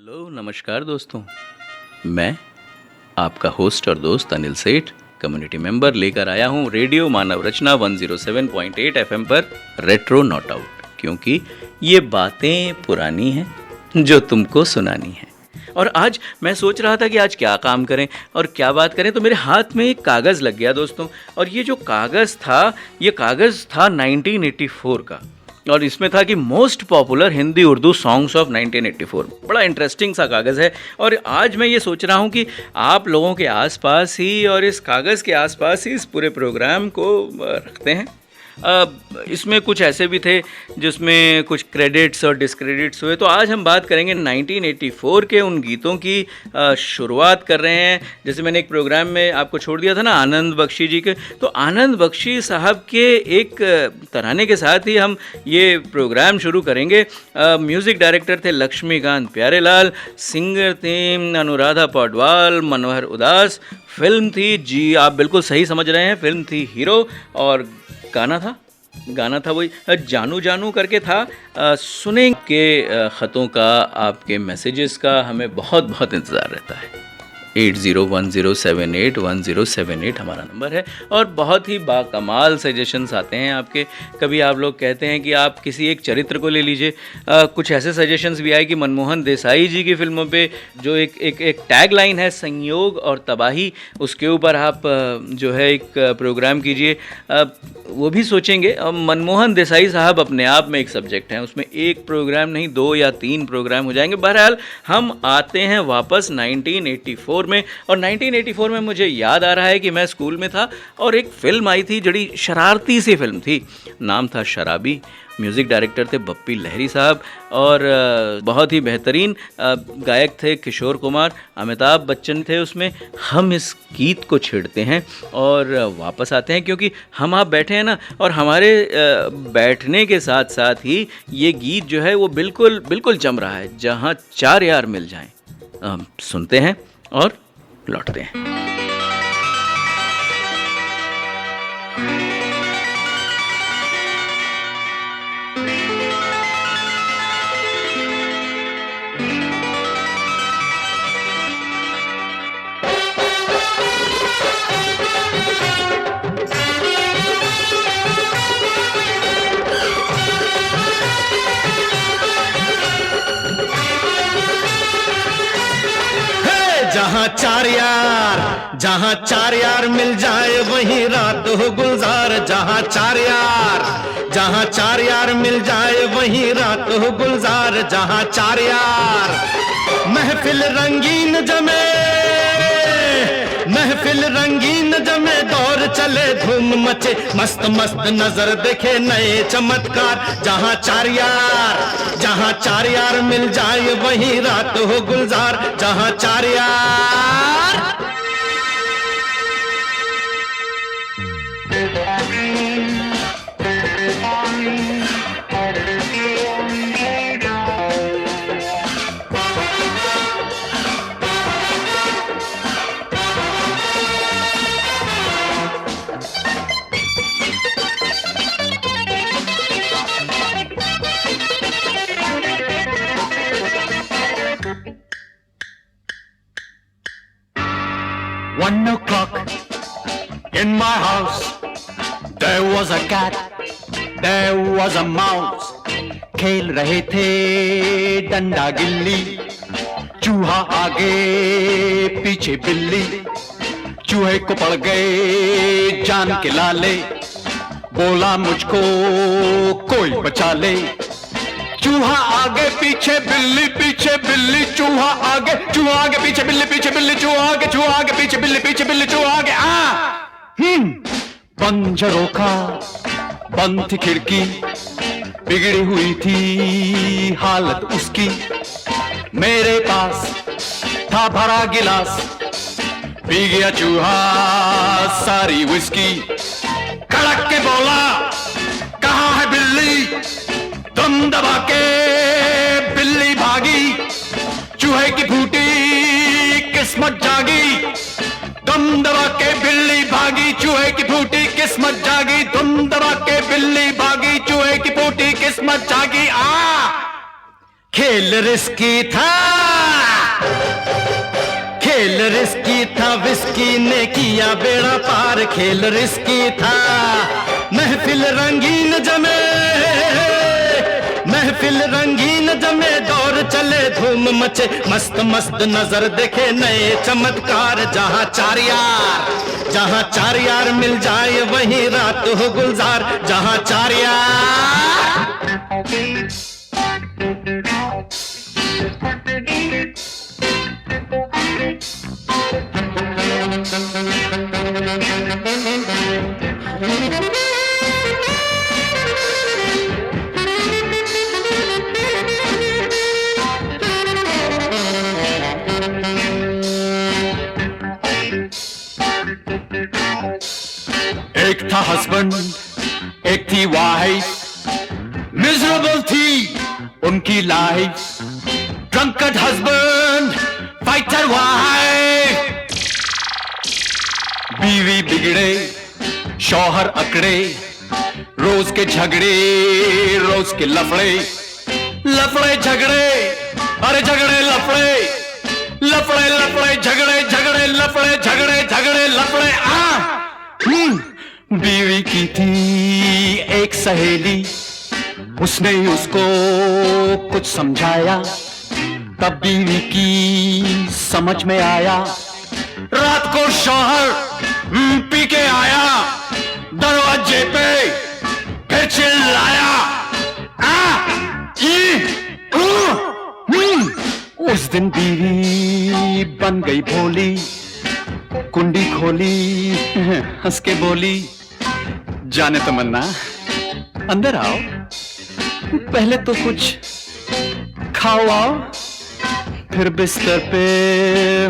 Hello नमस्कार दोस्तों। मैं आपका होस्ट और दोस्त अनिल सेठ कम्युनिटी मेंबर लेकर आया हूँ रेडियो मानव रचना 107.8 एफएम पर रेट्रो नॉट आउट, क्योंकि ये बातें पुरानी हैं जो तुमको सुनानी है। और आज मैं सोच रहा था कि आज क्या काम करें और क्या बात करें, तो मेरे हाथ में एक कागज़ लग गया दोस्तों। और ये जो कागज़ था, ये कागज़ था 1984 का, और इसमें था कि most popular Hindi Urdu songs of 1984। बड़ा इंटरेस्टिंग सा कागज़ है। और आज मैं ये सोच रहा हूँ कि आप लोगों के आसपास ही और इस कागज़ के आसपास ही इस पूरे प्रोग्राम को रखते हैं। इसमें कुछ ऐसे भी थे जिसमें कुछ क्रेडिट्स और डिस्क्रेडिट्स हुए, तो आज हम बात करेंगे 1984 के उन गीतों की। शुरुआत कर रहे हैं, जैसे मैंने एक प्रोग्राम में आपको छोड़ दिया था ना आनंद बख्शी जी के, तो आनंद बख्शी साहब के एक तराने के साथ ही हम ये प्रोग्राम शुरू करेंगे। म्यूज़िक डायरेक्टर थे लक्ष्मीकांत प्यारेलाल, सिंगर थी अनुराधा पौडवाल, मनोहर उदास। फिल्म थी, जी आप बिल्कुल सही समझ रहे हैं, फिल्म थी हीरो, और गाना था वही जानू जानू करके था। सुने के ख़तों का, आपके मैसेजेस का हमें बहुत बहुत इंतज़ार रहता है। 8010781078 हमारा नंबर है, और बहुत ही बाकमाल सजेशंस आते हैं आपके। कभी आप लोग कहते हैं कि आप किसी एक चरित्र को ले लीजिए। कुछ ऐसे सजेशंस भी आए कि मनमोहन देसाई जी की फिल्मों पे जो एक टैग लाइन है, संयोग और तबाही, उसके ऊपर आप जो है एक प्रोग्राम कीजिए। वो भी सोचेंगे। मनमोहन देसाई साहब अपने आप में एक सब्जेक्ट हैं, उसमें एक प्रोग्राम नहीं 2 या 3 प्रोग्राम हो जाएंगे। बहरहाल हम आते हैं वापस 1984 में, और 1984 में मुझे याद आ रहा है कि मैं स्कूल में था और एक फ़िल्म आई थी, बड़ी शरारती सी फिल्म थी, नाम था शराबी। म्यूज़िक डायरेक्टर थे बप्पी लहरी साहब, और बहुत ही बेहतरीन गायक थे किशोर कुमार, अमिताभ बच्चन थे उसमें। हम इस गीत को छेड़ते हैं और वापस आते हैं, क्योंकि हम आप बैठे हैं ना, और हमारे बैठने के साथ साथ ही ये गीत जो है वो बिल्कुल बिल्कुल जम रहा है, जहाँ चार यार मिल जाएं। सुनते हैं और लौटते हैं। जहाँ चार यार मिल जाए वहीं रात हो गुलजार। जहाँ चार यार मिल जाए वहीं रात हो गुलजार। जहाँ चार यार महफिल रंगीन जमे दौर चले धूम मचे, मस्त मस्त नजर देखे नए चमत्कार। जहाँ चार यार मिल जाए वहीं रात हो गुलजार। जहाँ चार यार One o'clock in my house, there was a cat, there was a mouse. खेल रहे थे डंडा गिल्ली, चूहा आगे पीछे बिल्ली। चूहे को पड़ गए जान के लाले, बोला मुझको कोई बचा ले। चूहा आगे पीछे बिल्ली पीछे बिल्ली, चूहा आगे पीछे बिल्ली पीछे बिल्ली, चूहा आगे पीछे बिल्ली पीछे बिल्ली, चूहा आगे पंजरों का बंद थी खिड़की, बिगड़ी हुई थी हालत उसकी। मेरे पास था भरा गिलास, पी गया चूहा सारी विस्की। कड़क के बोला कहाँ है बिल्ली, दम दबा के बिल्ली भागी। चूहे की फूटी किस्मत जागी, दम दबा के बिल्ली भागी। चूहे की फूटी किस्मत जागी, दम दबा के बिल्ली भागी। चूहे की फूटी किस्मत जागी। खेल रिस्की था खेल रिस्की था, विस्की ने किया बेड़ा पार, खेल रिस्की था। महफिल रंगीन जमे, महफिल रंगीन जमे, दौर चले धूम मचे, मस्त मस्त नजर देखे नए चमत्कार। जहाँ चार यार मिल जाए वहीं रात हो गुलजार, जहाँ चार यार। एक था हस्बैंड, एक थी वाइफ, मिजरेबल थी उनकी life. Drunkard husband, fighter wife. बीवी बिगड़े, शौहर अकड़े, रोज के झगड़े, रोज के लफड़े, लफड़े झगड़े, अरे झगड़े लफड़े, लफड़े लफड़े झगड़े, झगड़े लफड़े, झगड़े झगड़े लफड़े। बीवी की थी एक सहेली, उसने उसको कुछ समझाया, तब बीवी की समझ में आया। रात को शौहर पी के आया, दरवाजे पे फिर चिल्लाया, उस दिन बीवी बन गई भोली, कुंडी खोली, हंस के बोली, जाने तमन्ना अंदर आओ, पहले तो कुछ खाओ आओ, फिर बिस्तर पे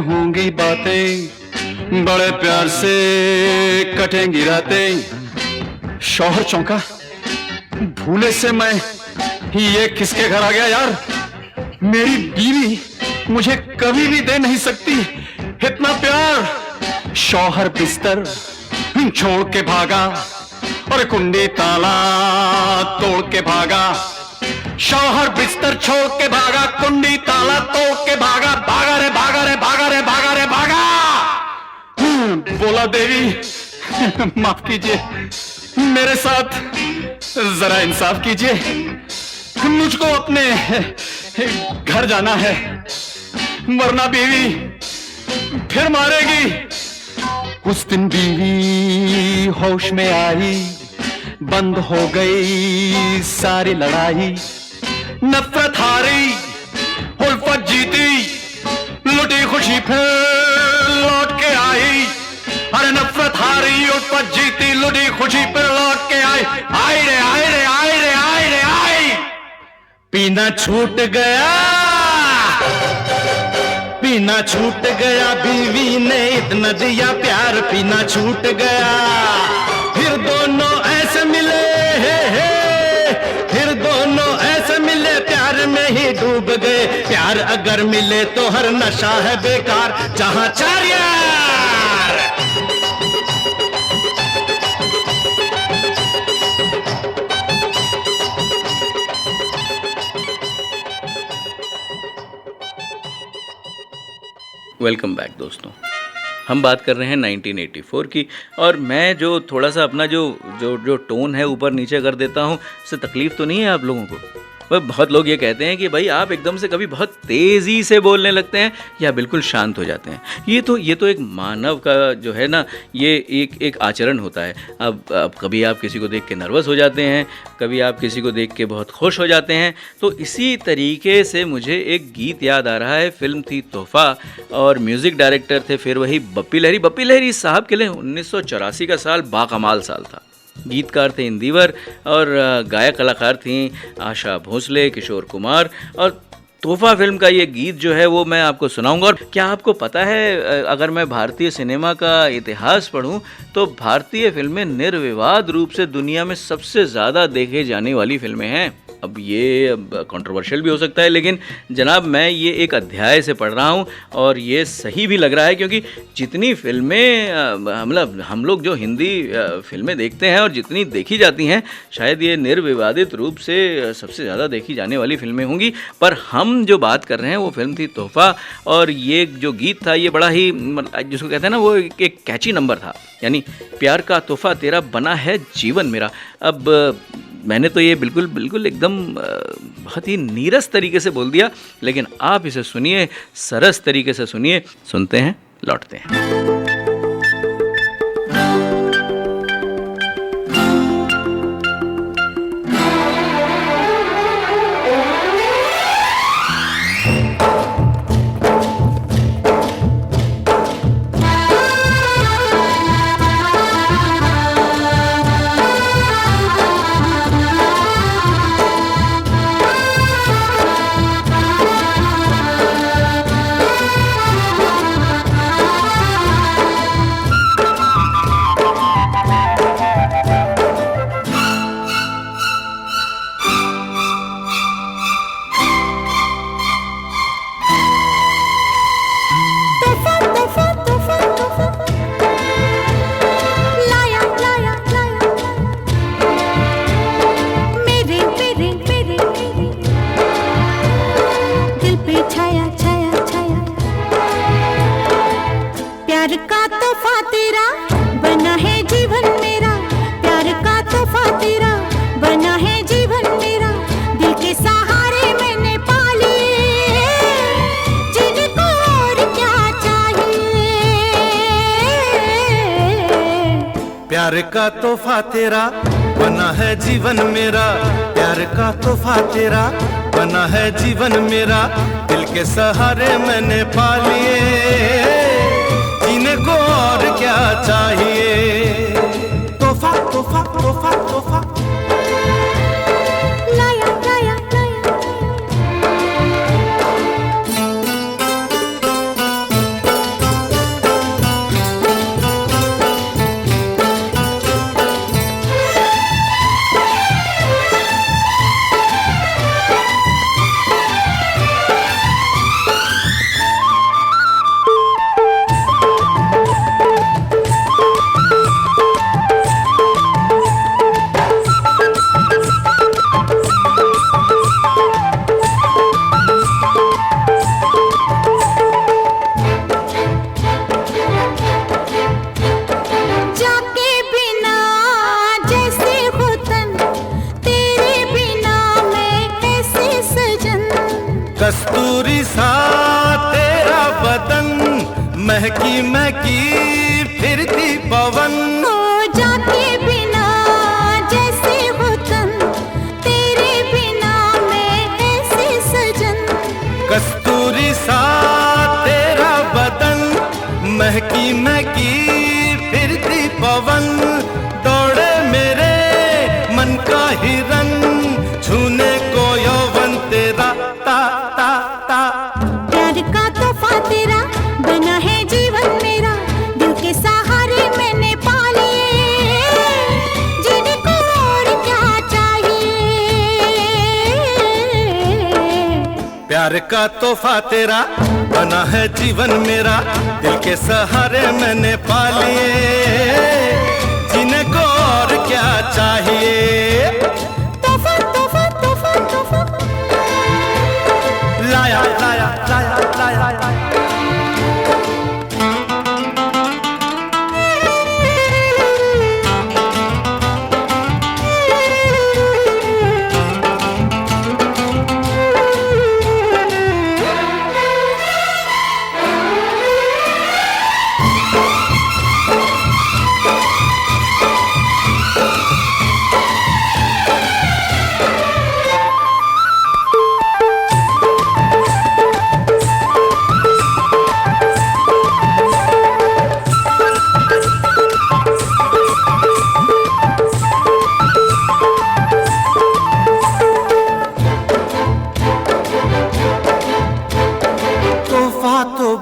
होंगी बातें, बड़े प्यार से कटेंगी रातें। शौहर चौंका, भूले से मैं ये किसके घर आ गया यार, मेरी बीवी मुझे कभी भी दे नहीं सकती इतना प्यार। शौहर बिस्तर छोड़ के भागा और कुंडी ताला तोड़ के भागा। शौहर बिस्तर छोड़ के भागा, कुंडी ताला तोड़ के भागा, भागा रे भागा रे भागा रे भागा रे भागा। बोला देवी माफ कीजिए, मेरे साथ जरा इंसाफ कीजिए, मुझको अपने घर जाना है, वरना बीवी फिर मारेगी। उस दिन बीवी होश में आई, बंद हो गई सारी लड़ाई। नफरत हारी, उल्फत जीती, लुटी खुशी फिर लौट के आई। अरे नफरत हारी, उल्फत जीती, लुटी खुशी फिर लौट के आई। आई रे आई रे आई रे आई रे आई। पीना छूट गया, पीना छूट गया, बीवी ने इतना दिया प्यार, पीना छूट गया। फिर दोनों ऐसे मिले, फिर दोनों ऐसे मिले, प्यार में ही डूब गए। प्यार अगर मिले तो हर नशा है बेकार, जहां चार यार। वेलकम बैक दोस्तों। हम बात कर रहे हैं 1984 की, और मैं जो थोड़ा सा अपना जो टोन है ऊपर नीचे कर देता हूँ, इससे तकलीफ़ तो नहीं है आप लोगों को? वह बहुत लोग ये कहते हैं कि भाई आप एकदम से कभी बहुत तेज़ी से बोलने लगते हैं या बिल्कुल शांत हो जाते हैं। ये तो एक मानव का जो है ना, ये एक आचरण होता है। अब कभी आप किसी को देख के नर्वस हो जाते हैं, कभी आप किसी को देख के बहुत खुश हो जाते हैं। तो इसी तरीके से मुझे एक गीत याद आ रहा है। फिल्म थी तोहफ़ा और म्यूज़िक डायरेक्टर थे फिर वही बप्पी लहरी। बप्पी लहरी साहब के लिए 1984 का साल बाकमाल साल था। गीतकार थे इंदिवर और गायक कलाकार थी आशा भोसले, किशोर कुमार। और तोहफ़ा फिल्म का ये गीत जो है वो मैं आपको सुनाऊंगा। और क्या आपको पता है, अगर मैं भारतीय सिनेमा का इतिहास पढ़ूं तो भारतीय फिल्में निर्विवाद रूप से दुनिया में सबसे ज़्यादा देखे जाने वाली फिल्में हैं। अब ये कंट्रोवर्शियल भी हो सकता है, लेकिन जनाब मैं ये एक अध्याय से पढ़ रहा हूँ और ये सही भी लग रहा है, क्योंकि जितनी फिल्में मतलब हम लोग जो हिंदी फिल्में देखते हैं और जितनी देखी जाती हैं, शायद ये निर्विवादित रूप से सबसे ज़्यादा देखी जाने वाली फिल्में होंगी। पर हम जो बात कर रहे हैं वो फिल्म थी तोहफ़ा, और ये जो गीत था ये बड़ा ही जिसको कहते हैं ना, वो एक कैची नंबर था, यानी प्यार का तोहफ़ा तेरा बना है जीवन मेरा। अब मैंने तो ये बिल्कुल एकदम बहुत ही नीरस तरीके से बोल दिया, लेकिन आप इसे सुनिए, सरस तरीके से सुनिए। सुनते हैं, लौटते हैं। प्यार का तोहफा तेरा बना है जीवन मेरा, प्यार का तोहफा तेरा बना है जीवन मेरा, दिल के सहारे मैंने पा लिए, जीने को और क्या चाहिए। तोहफा तोहफा तोहफा तोहफा कस्तूरी सा तेरा बदन, महकी महकी फिरती पवन, हो जाके बिना जैसे वतन, तेरे बिना मैं ऐसे सजन। कस्तूरी सा तेरा बदन, महकी महकी फिरती पवन, दौड़े मेरे मन का हिरन, छूने को यौवन तेरा ता ता ता। प्यार का तोहफा तेरा बना है जीवन मेरा, दिल के सहारे मैंने पा लिए, जीने को और क्या चाहिए। प्यार का तोहफा तेरा बना है जीवन मेरा, दिल के सहारे मैंने पा लिए, जीने को और क्या चाहिए। तोहफा तोहफा तोहफा तोहफा लाया लाया लाया लाया।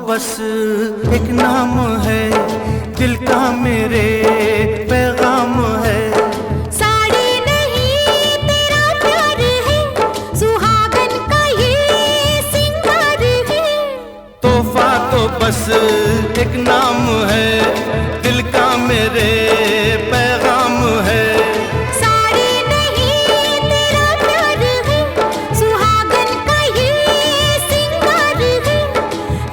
बस एक नाम है, दिल का मेरे पैगाम है। साड़ी नहीं तेरा प्यार है, बस एक नाम है, दिल का मेरे पैगाम है। साड़ी नहीं तेरा प्यार है, सुहागन का ये सिंगार है,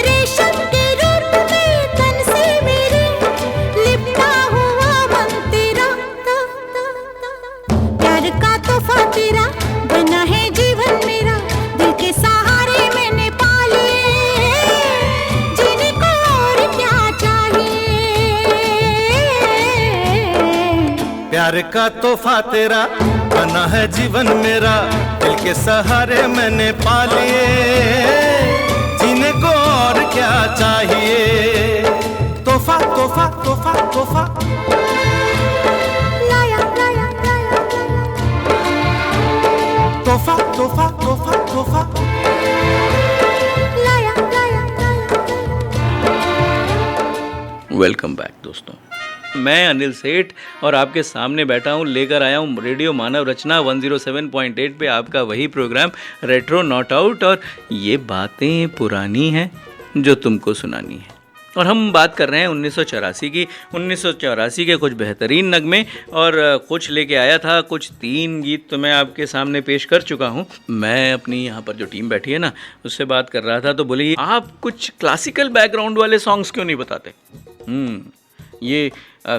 रेशम के रूप में तन से मेरे लिपटा हुआ मन तेरा। प्यार का तोहफा तेरा बना है जीवन मेरा, दिल के सहारे मैंने पाले, जीने को और क्या चाहिए। प्यार का तोहफा तेरा बना है जीवन मेरा, दिल के सहारे मैंने पा लिए, जीने को और क्या चाहिए। तोहफा तोहफा तोहफा तोहफा लाया लाया लाया तोहफा तोहफा तोहफा तोहफा लाया लाया लाया। वेलकम बैक दोस्तों, मैं अनिल सेठ और आपके सामने बैठा हूँ, लेकर आया हूँ रेडियो मानव रचना 107.8 पे आपका वही प्रोग्राम रेट्रो नॉट आउट। और ये बातें पुरानी हैं जो तुमको सुनानी है। और हम बात कर रहे हैं 1984 की। 1984 के कुछ बेहतरीन नगमे, और कुछ लेके आया था, कुछ 3 गीत तो मैं आपके सामने पेश कर चुका हूँ। मैं अपनी यहाँ पर जो टीम बैठी है ना, उससे बात कर रहा था तो बोली आप कुछ क्लासिकल बैकग्राउंड वाले सॉन्ग्स क्यों नहीं बताते। ये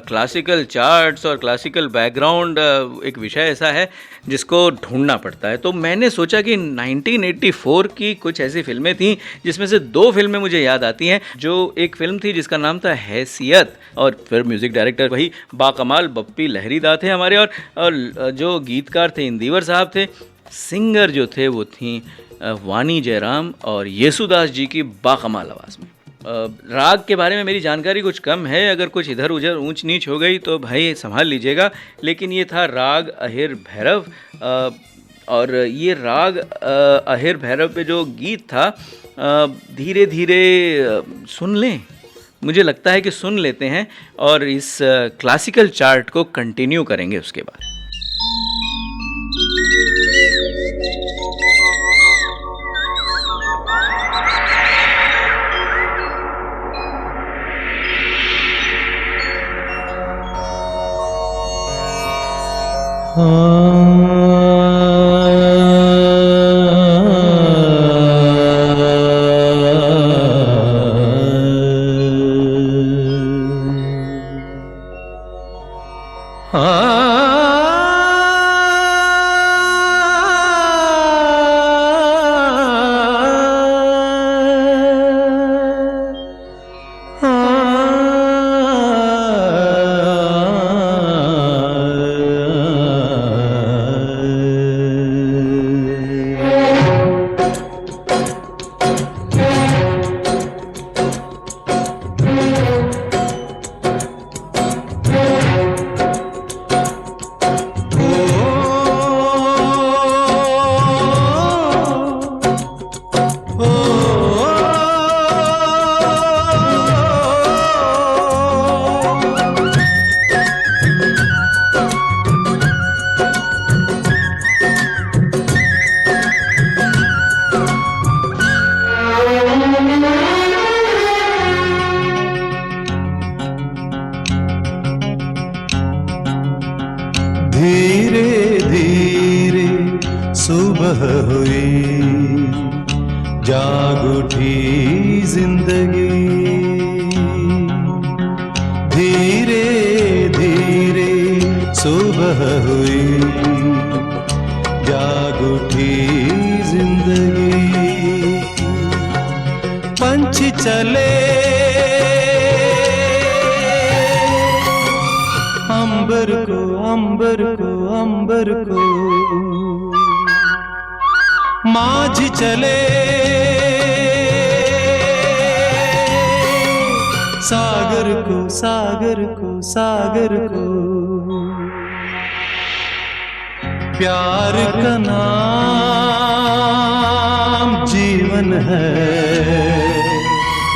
क्लासिकल चार्ट्स और क्लासिकल बैकग्राउंड एक विषय ऐसा है जिसको ढूंढना पड़ता है। तो मैंने सोचा कि 1984 की कुछ ऐसी फिल्में थीं जिसमें से 2 फिल्में मुझे याद आती हैं। जो एक फ़िल्म थी जिसका नाम था हैसियत, और फिर म्यूज़िक डायरेक्टर वही बाकमाल बप्पी लहरीदा थे हमारे, और जो गीतकार थे इंदिवर साहब थे, सिंगर जो थे वो थी वानी जयराम और येसुदास जी की बाकमाल आवाज़ में। राग के बारे में मेरी जानकारी कुछ कम है, अगर कुछ इधर उधर ऊंच नीच हो गई तो भाई संभाल लीजिएगा, लेकिन ये था राग अहिर भैरव। और ये राग अहिर भैरव पे जो गीत था, धीरे धीरे सुन लें, मुझे लगता है कि सुन लेते हैं और इस क्लासिकल चार्ट को कंटिन्यू करेंगे उसके बाद। सुबह हुई जाग उठी जिंदगी, धीरे धीरे सुबह हुई जाग उठी जिंदगी। पंछी चले अंबर को अंबर को अंबर को, माझी चले सागर को सागर को सागर को। प्यार का नाम जीवन है,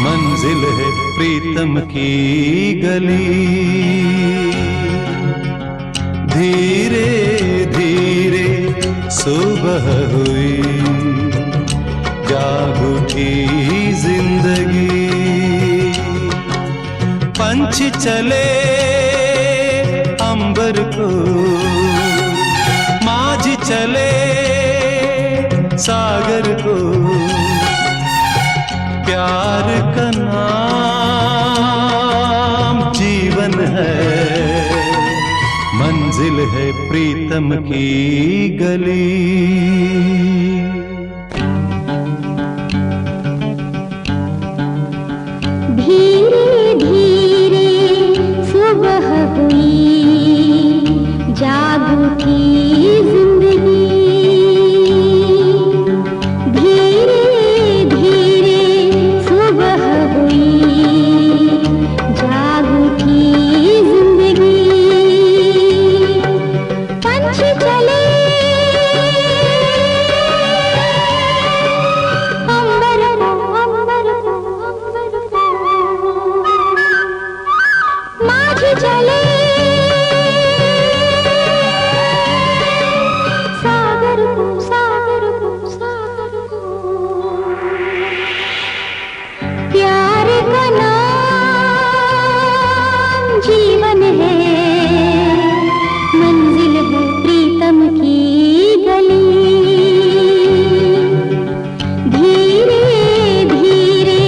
मंजिल है प्रीतम की गली। धीरे धीरे सुबह हुई जाग उठी जिंदगी। पंछी चले अंबर को, माझी चले सागर को, प्यार का नाम जीवन है, मंजिल है प्रीतम की गली। धीरे धीरे सुबह हुई, जाग उठी जिंदगी। धीरे धीरे सुबह हुई, जाग उठी जिंदगी। पंछी चले अंबर को, अंबर को, अंबर को। माझी चले सागर को, सागर को, सागर को। प्यार का नाम जीवन है, मंजिल है प्रीतम की गली। धीरे धीरे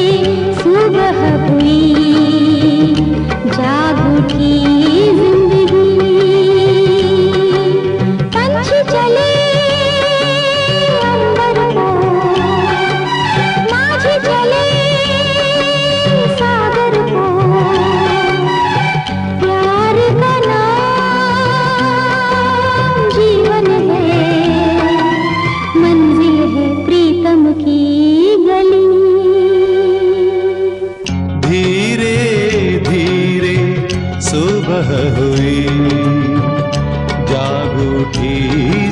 सुबह हुई, जाग उठी जिंदगी। पंछी चले अंबर को, माझी चले सागर को। प्यार का नाम जीवन है, मंजिल है प्रीतम की गली। धीरे धीरे सुबह हुई, जाग उठी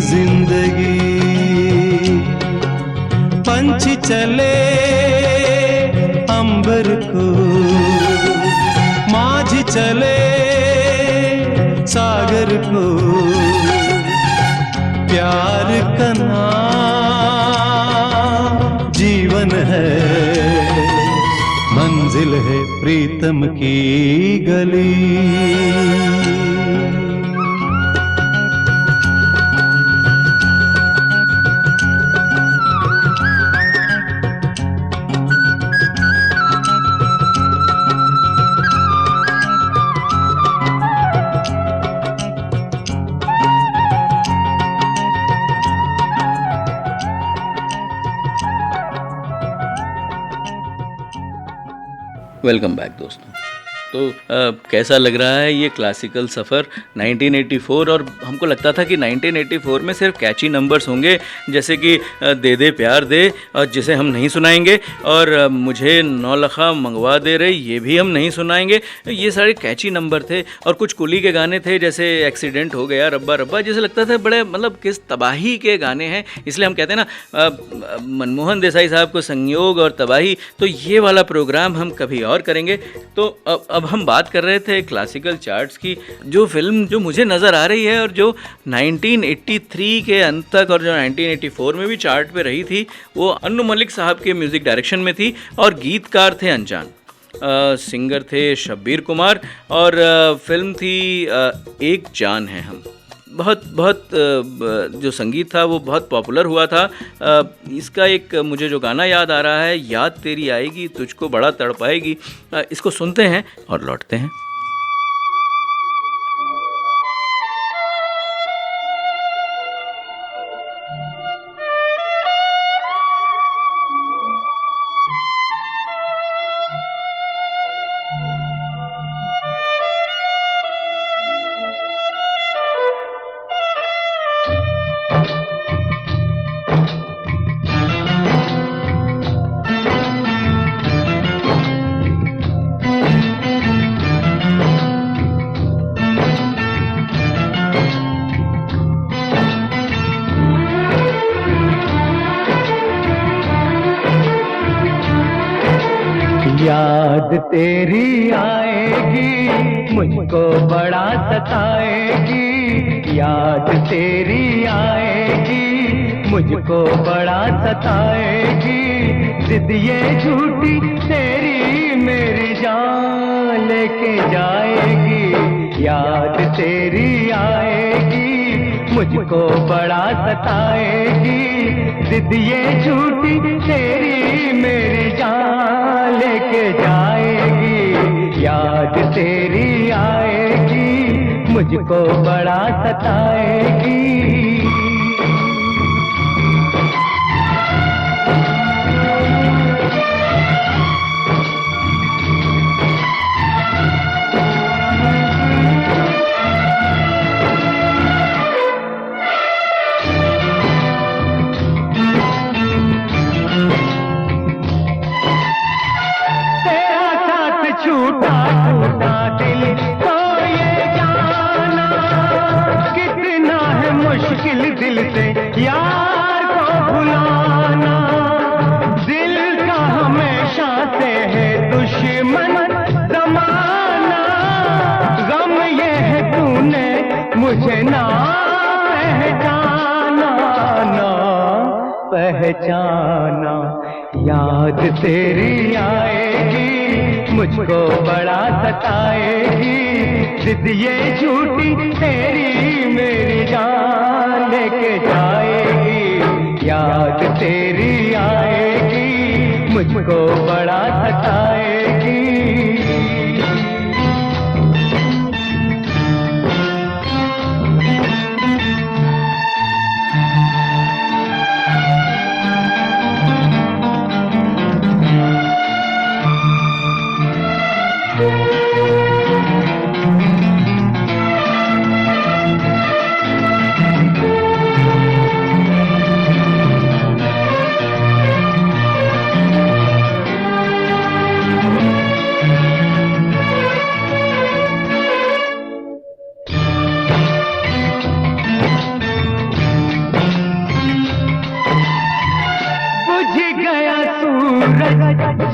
जिंदगी। पंछी चले अंबर को, माझी चले सागर को। प्यार का नाम जीवन है, मंजिल है प्रीतम की गली। वेलकम बैक दोस्तों। तो कैसा लग रहा है ये क्लासिकल सफ़र 1984। और हमको लगता था कि 1984 में सिर्फ कैची नंबर्स होंगे, जैसे कि दे दे प्यार दे, और जिसे हम नहीं सुनाएंगे, और मुझे नौलखा मंगवा दे रहे, ये भी हम नहीं सुनाएंगे। ये सारे कैची नंबर थे। और कुछ कुली के गाने थे, जैसे एक्सीडेंट हो गया, रब्बा रब्बा, जैसे लगता था बड़े मतलब किस तबाही के गाने हैं। इसलिए हम कहते हैं ना, मनमोहन देसाई साहब को संयोग और तबाही। तो ये वाला प्रोग्राम हम कभी और करेंगे। तो अब हम बात कर रहे थे क्लासिकल चार्ट्स की। जो फिल्म जो मुझे नज़र आ रही है और जो 1983 के अंत तक और जो 1984 में भी चार्ट पे रही थी, वो अन्नू मलिक साहब के म्यूज़िक डायरेक्शन में थी। और गीतकार थे अनजान, सिंगर थे शब्बीर कुमार, और फिल्म थी एक जान है हम। बहुत जो संगीत था वो बहुत पॉपुलर हुआ था। इसका एक मुझे जो गाना याद आ रहा है, याद तेरी आएगी तुझको बड़ा तड़पाएगी। इसको सुनते हैं और लौटते हैं। याद तेरी आएगी मुझको बड़ा सताएगी, याद तेरी आएगी मुझको बड़ा सताएगी। जिद ये झूठी तेरी मेरी जान लेके जाएगी, याद तेरी आएगी, मुझको बड़ा सताएगी, जिद ये झूठी तेरी मेरी जान लेके जाएगी, याद तेरी आएगी, मुझको बड़ा सताएगी। छूटा छूटा दिल तो ये जाना, कितना है मुश्किल दिल से यार को भुलाना, दिल का हमेशा से है दुश्मन जमाना, गम ये है तूने मुझे ना पहचाना, ना पहचाना, याद तेरी आएगी, मुझको बड़ा सताएगी, जिद ये झूठी तेरी मेरी जान लेके जाएगी, याद तेरी आएगी, मुझको बड़ा सताएगी।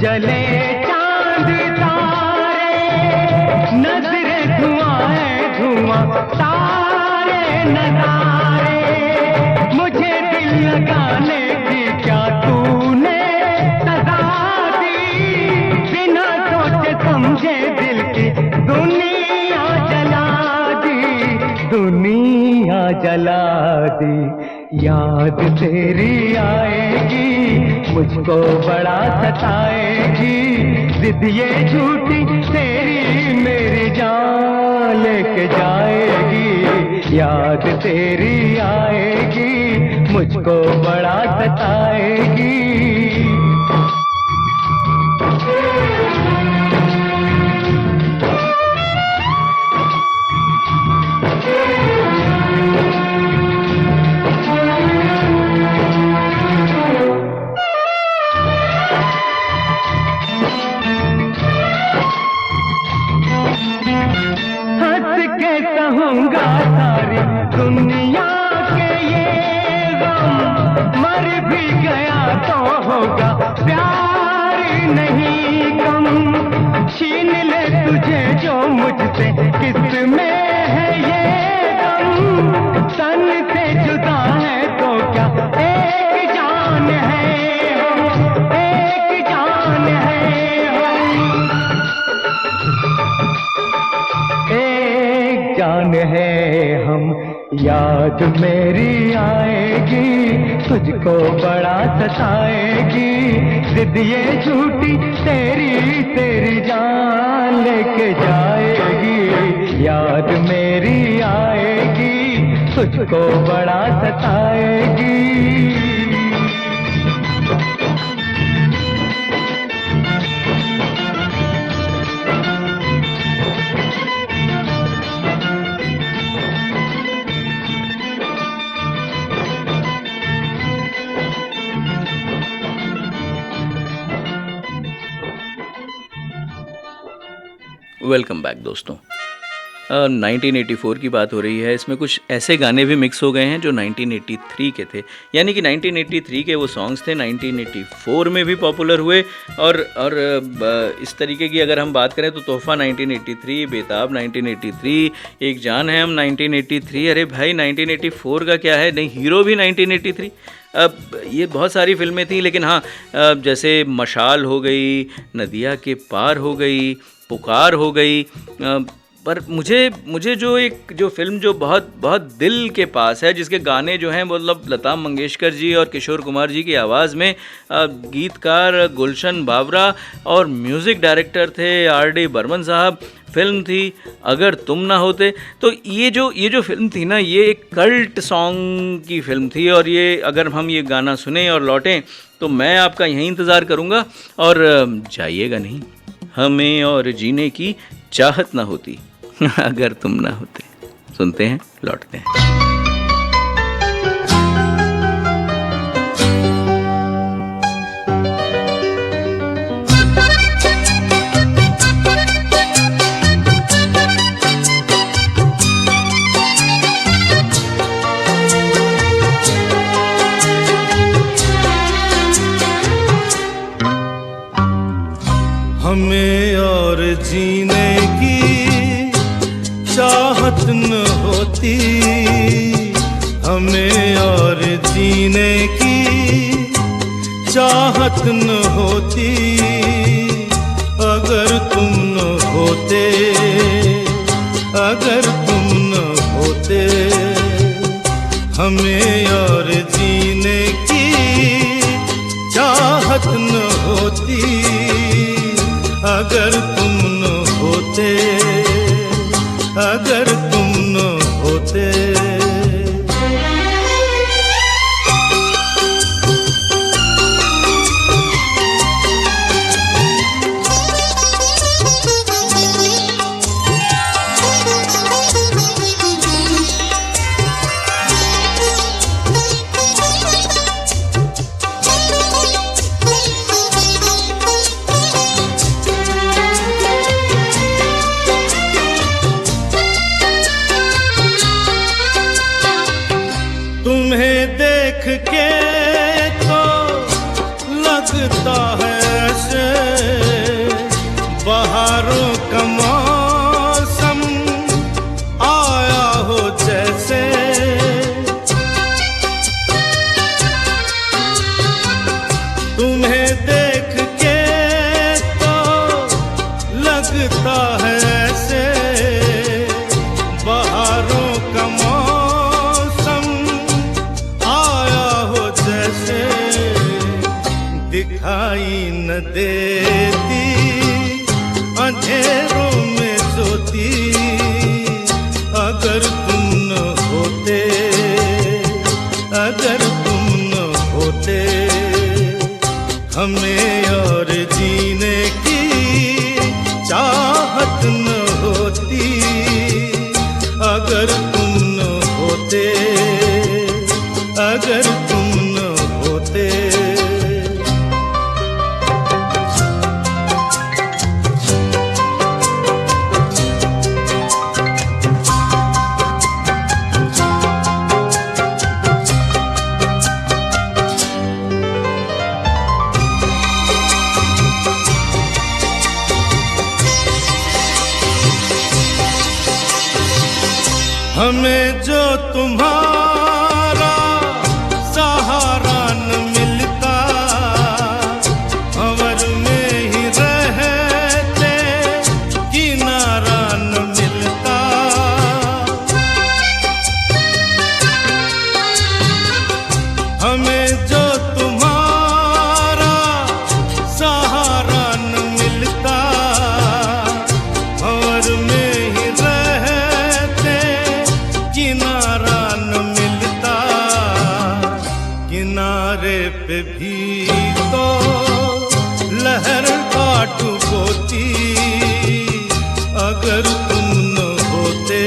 जले चांद तारे, नजरे धुआं है धुआं, तारे नजारे, मुझे दिल लगाने की क्या तूने सजा दी, बिना सोचे समझे दिल की दुनिया जला दी, दुनिया जला दी, याद तेरी आएगी, मुझको बड़ा सताएगी, जिद ये झूठी तेरी मेरी जान लेके जाएगी, याद तेरी आएगी, मुझको बड़ा सताएगी। कहूँगा सारी दुनिया के ये गम, मर भी गया तो होगा प्यार नहीं कम, छीन ले तुझे जो मुझसे किसमें है ये गम, तन से जुदा है तो क्या एक जान है हम, एक जान है हम, एक जान है हम, याद मेरी आएगी, तुझको बड़ा सताएगी, जिद ये झूठी तेरी तेरी जान लेके जाएगी, याद मेरी आएगी, तुझको बड़ा सताएगी। वेलकम बैक दोस्तों। 1984 की बात हो रही है। इसमें कुछ ऐसे गाने भी मिक्स हो गए हैं जो 1983 के थे, यानी कि 1983 के वो सॉन्ग्स थे 1984 में भी पॉपुलर हुए। और इस तरीके की अगर हम बात करें तो तोहफ़ा 1983, बेताब 1983, एक जान है हम 1983। अरे भाई 1984 का क्या है, नहीं हीरो भी 1983। अब ये बहुत सारी फिल्में थी, लेकिन हाँ जैसे मशाल हो गई, नदिया के पार हो गई, पुकार हो गई। पर मुझे जो फिल्म जो बहुत बहुत दिल के पास है, जिसके गाने जो हैं मतलब लता मंगेशकर जी और किशोर कुमार जी की आवाज़ में, गीतकार गुलशन बावरा और म्यूज़िक डायरेक्टर थे R.D. बर्मन साहब। फिल्म थी अगर तुम ना होते। तो ये जो फिल्म थी ना, ये एक कल्ट सॉन्ग की फिल्म थी। और ये अगर हम ये गाना सुने और लौटें तो मैं आपका यहीं इंतज़ार करूँगा और जाइएगा नहीं। हमें और जीने की चाहत ना होती अगर तुम ना होते। सुनते हैं, लौटते हैं। हमें और जीने की चाहत न होती, हमें और जीने की चाहत न होती, अगर तुम न होते, अगर तुम न होते। हमें और जीने की चाहत न होती, अगर तुम न होते, अगर तुम न होते। तुम्हें देख के तो लगता है ऐसे बहारों का मौसम आया हो जैसे। तुम्हें देख के तो लगता है ऐसे बहारों का दिखाई न देती अंधेरों में सोती, अगर तुम न होते, अगर तुम न होते। हमें और जीने की चाहत न होती, अगर तुम न होते, अगर तुम न होते। हमें जो तुम्हारा सहारा न मिलता, भंवर में ही रहते किनारा न मिलता। हमें जो तुम्हारा सहारा न मिलता, भंवर में ही किनारा न मिलता। किनारे पे भी तो लहर काट होती, अगर तुम न होते,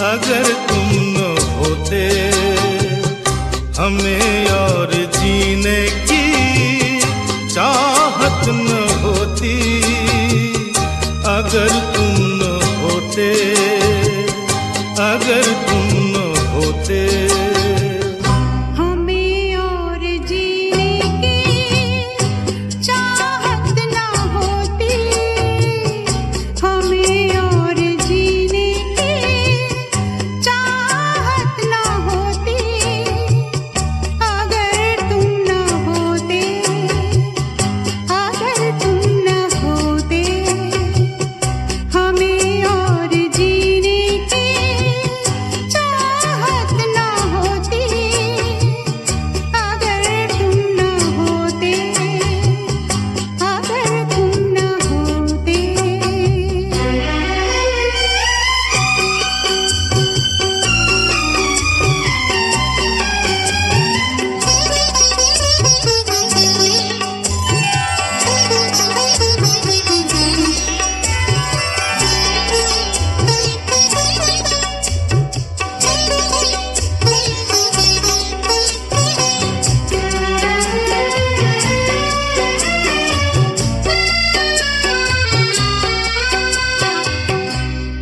अगर तुम न होते। हमें और जीने की चाहत न होती, अगर तुम न होते, होते, अगर तुम न होते। हमें और जीने की चाहत ना होती, हमें और जीने की चाहत ना होती, अगर तुम ना होते, अगर तुम ना होते। हमें और जीने की चाहत ना होती, अगर तुम ना होते, अगर तुम ना होते।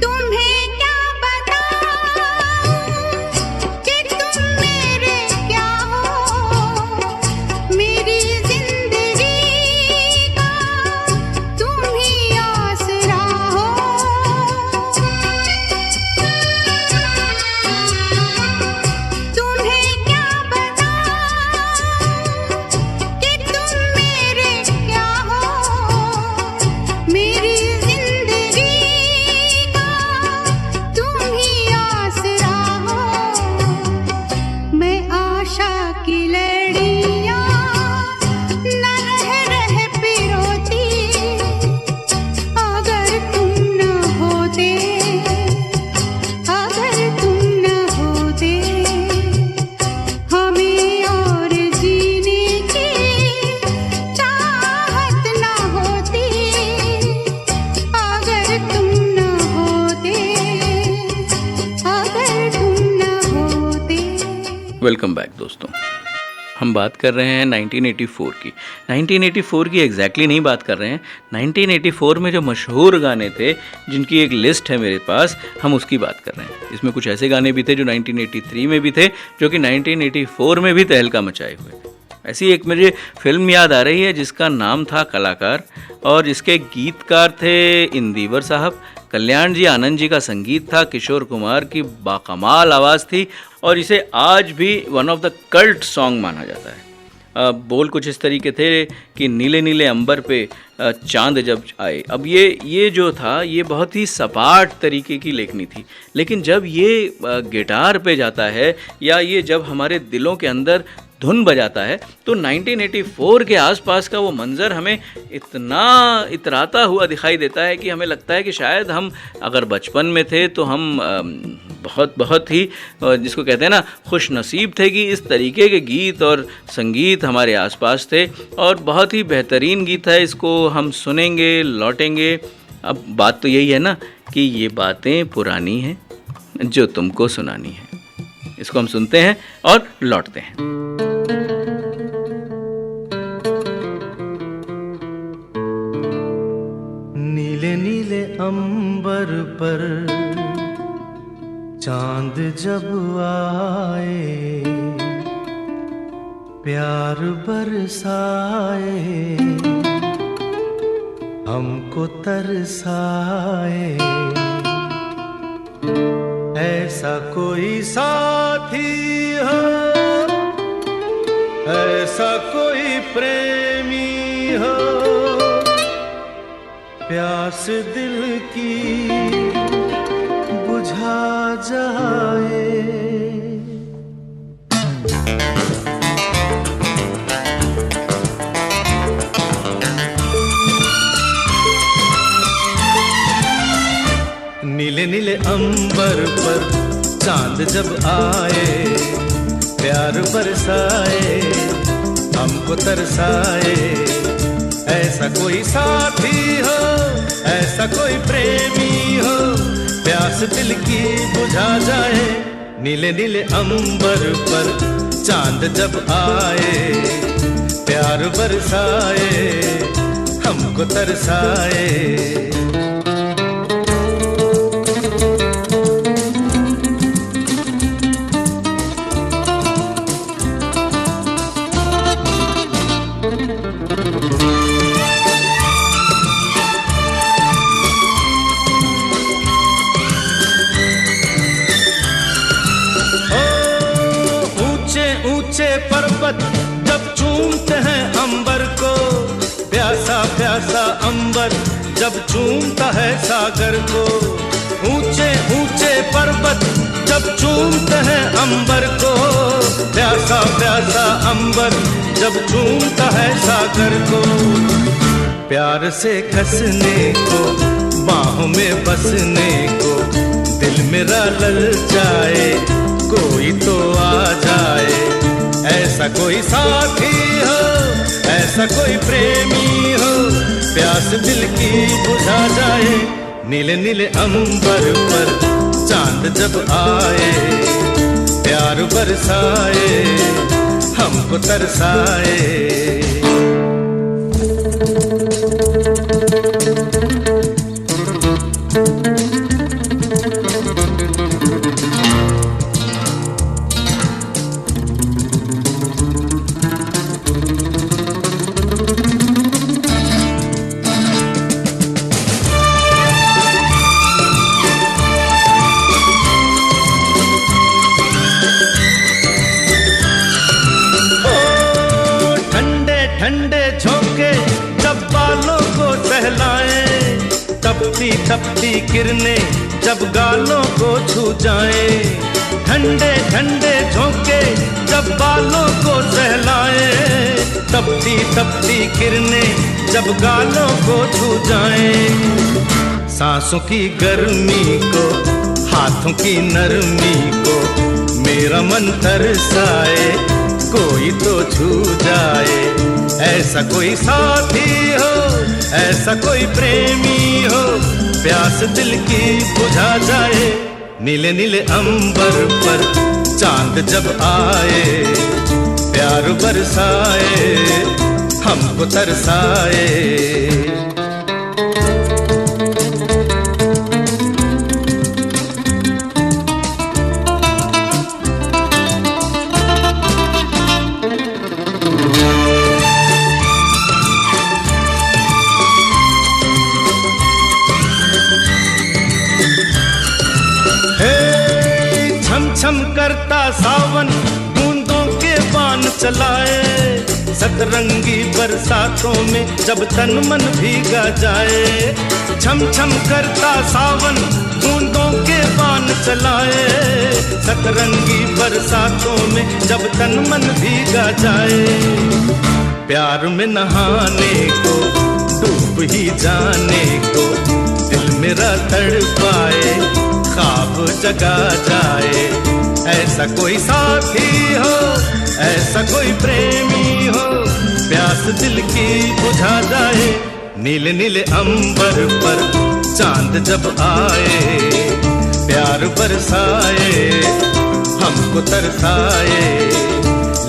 तुम्हें क्या बताऊं कि तुम मेरे क्या हो, मेरी जिंदगी का तुम ही आसरा हो। तुम्हें क्या बताऊं कि तुम मेरे क्या हो, मेरी जिंदगी का तुम ही आसरा हो। मैं आशा की लड़ियां न रह पिरोती, अगर तुम न होते, अगर तुम न होते। हमें और जीने की चाहत ना होती, अगर तुम न होते, अगर तुम न होते। वेलकम बैक दोस्तों। हम बात कर रहे हैं 1984 की। 1984 की एग्जैक्टली नहीं बात कर रहे हैं, 1984 में जो मशहूर गाने थे जिनकी एक लिस्ट है मेरे पास, हम उसकी बात कर रहे हैं। इसमें कुछ ऐसे गाने भी थे जो 1983 में भी थे, जो कि 1984 में भी तहलका मचाए हुए। ऐसी एक मुझे फिल्म याद आ रही है जिसका नाम था कलाकार, और जिसके गीतकार थे इंदिवर साहब, कल्याण जी आनंद जी का संगीत था, किशोर कुमार की बाकमाल आवाज़ थी, और इसे आज भी one of the cult song माना जाता है। बोल कुछ इस तरीके थे कि नीले नीले अंबर पे चांद जब आए। अब ये जो था ये बहुत ही सपाट तरीके की लेखनी थी, लेकिन जब ये गिटार पे जाता है या ये जब हमारे दिलों के अंदर धुन बजाता है, तो 1984 के आसपास का वो मंज़र हमें इतना इतराता हुआ दिखाई देता है कि हमें लगता है कि शायद हम अगर बचपन में थे तो हम बहुत ही जिसको कहते हैं ना खुश नसीब थे कि इस तरीके के गीत और संगीत हमारे आसपास थे, और बहुत ही बेहतरीन गीत है। इसको हम सुनेंगे, लौटेंगे। अब बात तो यही है ना कि ये बातें पुरानी हैं जो तुमको सुनानी है। इसको हम सुनते हैं और लौटते हैं। नीले नीले अंबर पर चांद जब आए, प्यार बरसाए, हमको तरसाए। ऐसा कोई साथी हो, ऐसा कोई प्रेमी हो, प्यास दिल की बुझा जाए। नीले नीले अंबर पर चांद जब आए, प्यार बरसाए, हमको तरसाए। ऐसा कोई साथी हो, ऐसा कोई प्रेमी हो, प्यास दिल की बुझा जाए। नीले नीले अंबर पर चांद जब आए, प्यार बरसाए, हमको तरसाए। अंबर जब चूमता है सागर को, ऊंचे ऊंचे पर्वत जब चूमते हैं अंबर को, प्यासा प्यासा अंबर जब चूमता है सागर को। प्यार से कसने को, बाहों में बसने को, दिल मेरा ललचाए, कोई तो आ जाए। ऐसा कोई साथी हो, ऐसा कोई प्रेमी हो, प्यास दिल की बुझा जाए। नीले नीले अंबर पर चांद जब आए, प्यार बरसाए, हमको तरसाए। ठंडे झोंके जब बालों को सहलाए, तपती तपती किरणें जब गालों को छू जाए। ठंडे ठंडे झोंके जब बालों को सहलाए, तपती तपती किरणें जब गालों को छू जाए। सांसों की गर्मी को, हाथों की नरमी को, मेरा मन तरसाए, कोई तो छू जाए। ऐसा कोई साथी हो, ऐसा कोई प्रेमी हो, प्यास दिल की बुझा जाए। नीले नीले अंबर पर चांद जब आए, प्यार बरसाए, हमको तरसाए। छम करता सावन बूंदों के बाण चलाए, सतरंगी बरसातों में जब तन मन भीगा जाए। छम छम करता सावन बूंदों के बाण चलाए, सतरंगी बरसातों में जब तन मन भीगा जाए। प्यार में नहाने को, डूब ही जाने को, दिल मेरा तड़पाए, ख्वाब जगा जाए। ऐसा कोई साथी हो, ऐसा कोई प्रेमी हो, प्यास दिल की बुझा जाए। नीले नीले अंबर पर चांद जब आए, प्यार बरसाए, हमको तरसाए।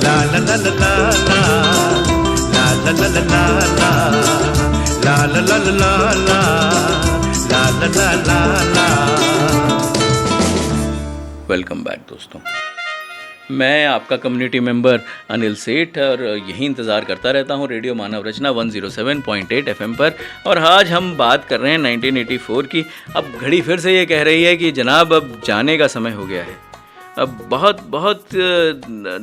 ला ला ला ला ला ला ला ला ला ला ला ला ला ला ला ला ला ला। वेलकम बैक दोस्तों, मैं आपका कम्युनिटी मेंबर अनिल सेठ और यही इंतज़ार करता रहता हूँ रेडियो मानव रचना 107.8 FM पर। और आज हम बात कर रहे हैं 1984 की। अब घड़ी फिर से ये कह रही है कि जनाब अब जाने का समय हो गया है। अब बहुत बहुत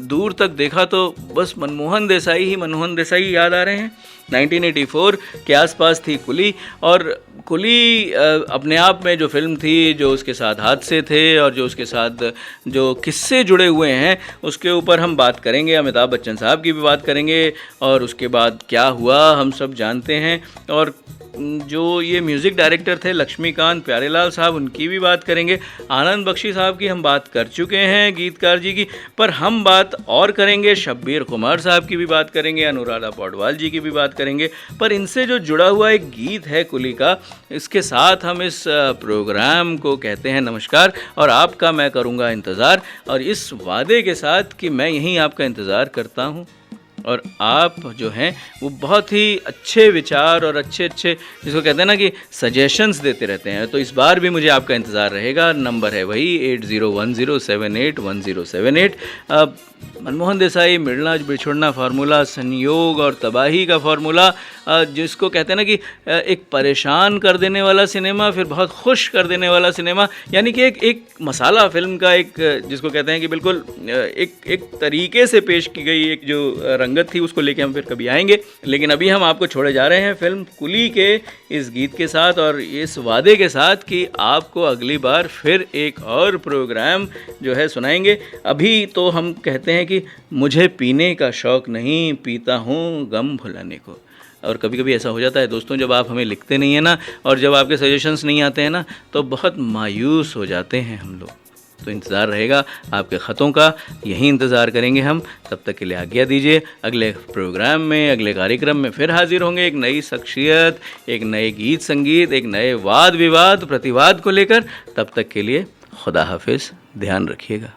दूर तक देखा तो बस मनमोहन देसाई याद आ रहे हैं। 1984 के आसपास थी कुली, और कुली अपने आप में जो फिल्म थी, जो उसके साथ हादसे थे और जो उसके साथ जो किस्से जुड़े हुए हैं, उसके ऊपर हम बात करेंगे। अमिताभ बच्चन साहब की भी बात करेंगे, और उसके बाद क्या हुआ हम सब जानते हैं। और जो ये म्यूज़िक डायरेक्टर थे लक्ष्मीकांत प्यारेलाल साहब, उनकी भी बात करेंगे। आनंद बख्शी साहब की हम बात कर चुके हैं, गीतकार जी की, पर हम बात और करेंगे। शब्बीर कुमार साहब की भी बात करेंगे, अनुराधा पौडवाल जी की भी बात करेंगे। पर इनसे जो जुड़ा हुआ एक गीत है कुली का, इसके साथ हम इस प्रोग्राम को कहते हैं नमस्कार, और आपका मैं करूँगा इंतज़ार, और इस वादे के साथ कि मैं यहीं आपका इंतज़ार करता हूँ, और आप जो हैं वो बहुत ही अच्छे विचार और अच्छे जिसको कहते हैं ना कि सजेशंस देते रहते हैं। तो इस बार भी मुझे आपका इंतज़ार रहेगा। नंबर है वही 8010781078। मनमोहन देसाई, मिलना बिछुड़ना फार्मूला, संयोग और तबाही का फार्मूला, जिसको कहते हैं ना कि एक परेशान कर देने वाला सिनेमा, फिर बहुत खुश कर देने वाला सिनेमा, यानी कि एक मसाला फिल्म का एक, जिसको कहते हैं कि बिल्कुल एक तरीके से पेश की गई एक जो रंगीन संगत थी उसको लेके हम फिर कभी आएंगे, लेकिन अभी हम आपको छोड़े जा रहे हैं फिल्म कुली के इस गीत के साथ और इस वादे के साथ कि आपको अगली बार फिर एक और प्रोग्राम जो है सुनाएंगे। अभी तो हम कहते हैं कि मुझे पीने का शौक़ नहीं, पीता हूँ गम भुलाने को। और कभी कभी ऐसा हो जाता है दोस्तों, जब आप हमें लिखते नहीं हैं ना और जब आपके सजेशंस नहीं आते हैं ना तो बहुत मायूस हो जाते हैं हम लोग। तो इंतज़ार रहेगा आपके ख़तों का, यही इंतज़ार करेंगे हम। तब तक के लिए आज्ञा दीजिए, अगले प्रोग्राम में, अगले कार्यक्रम में फिर हाजिर होंगे एक नई शख्सियत, एक नए गीत संगीत, एक नए वाद विवाद प्रतिवाद को लेकर। तब तक के लिए खुदा हाफिज़, ध्यान रखिएगा।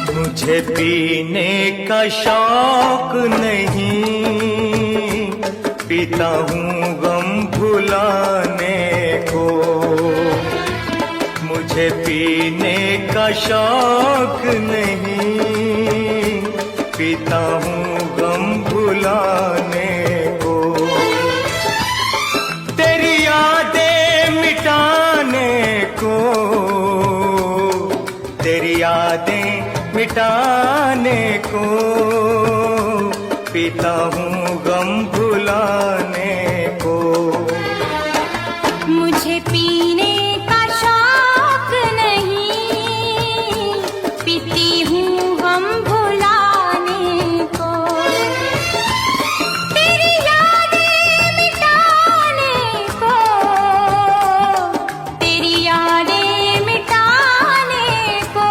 मुझे पीने का शौक नहीं, पीता हूँ गम भुलाने को। मुझे पीने का शौक नहीं, पीता हूँ गम भुलाने को। तेरी यादें मिटाने को, तेरी यादें मिटाने को, पीता हूँ गम भुलाने को। मुझे पीने का शौक नहीं, पीती हूँ गम भुलाने को। तेरी यादें मिटाने को, तेरी यादें मिटाने को,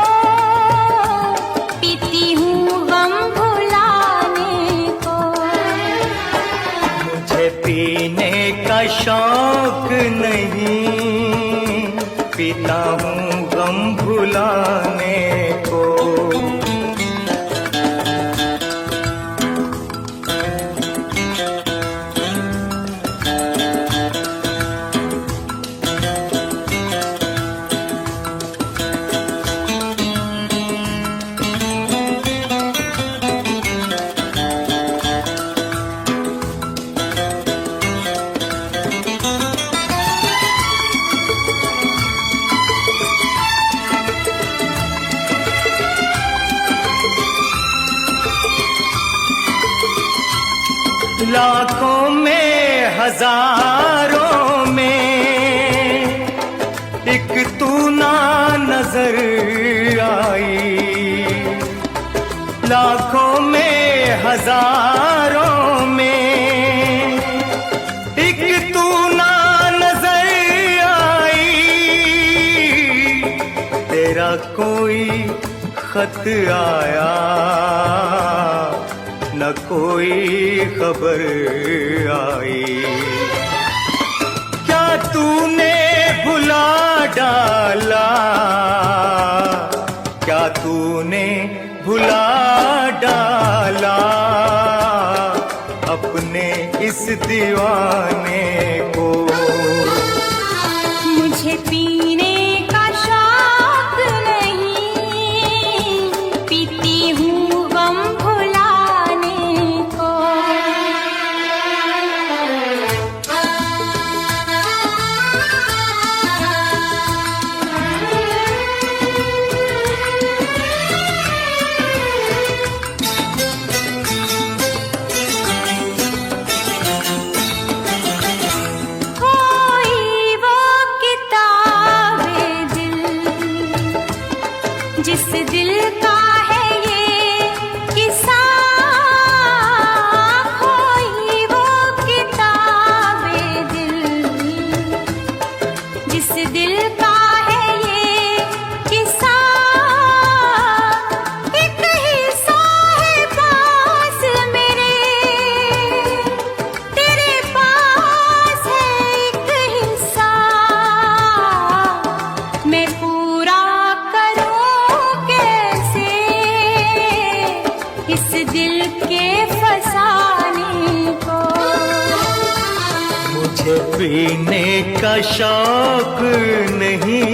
पीती हूँ गम भुलाने को। मुझे पीने का शौक नहीं, पीता हूँ गम भुलाने को। लाखों में हजारों में एक तू ना नजर आई। लाखों में हजारों में एक तू ना नजर आई। तेरा कोई खत आया न कोई खबर आई। क्या तूने भुला डाला, क्या तूने भुला डाला अपने इस दीवाने को। मुझे पीने का शौक नहीं, पीती हूँ गम भुलाने को। कोई वो किताब दिल, जिस दिल का है ये किस्सा। कोई वो किताब दिल, जिस दिल का है ये किस्सा। एक हिस्सा है पास मेरे, तेरे पास है एक हिस्सा। मैं पूरा करूं कैसे इस दिल के फसाने को। मुझे पीने का शौक नहीं,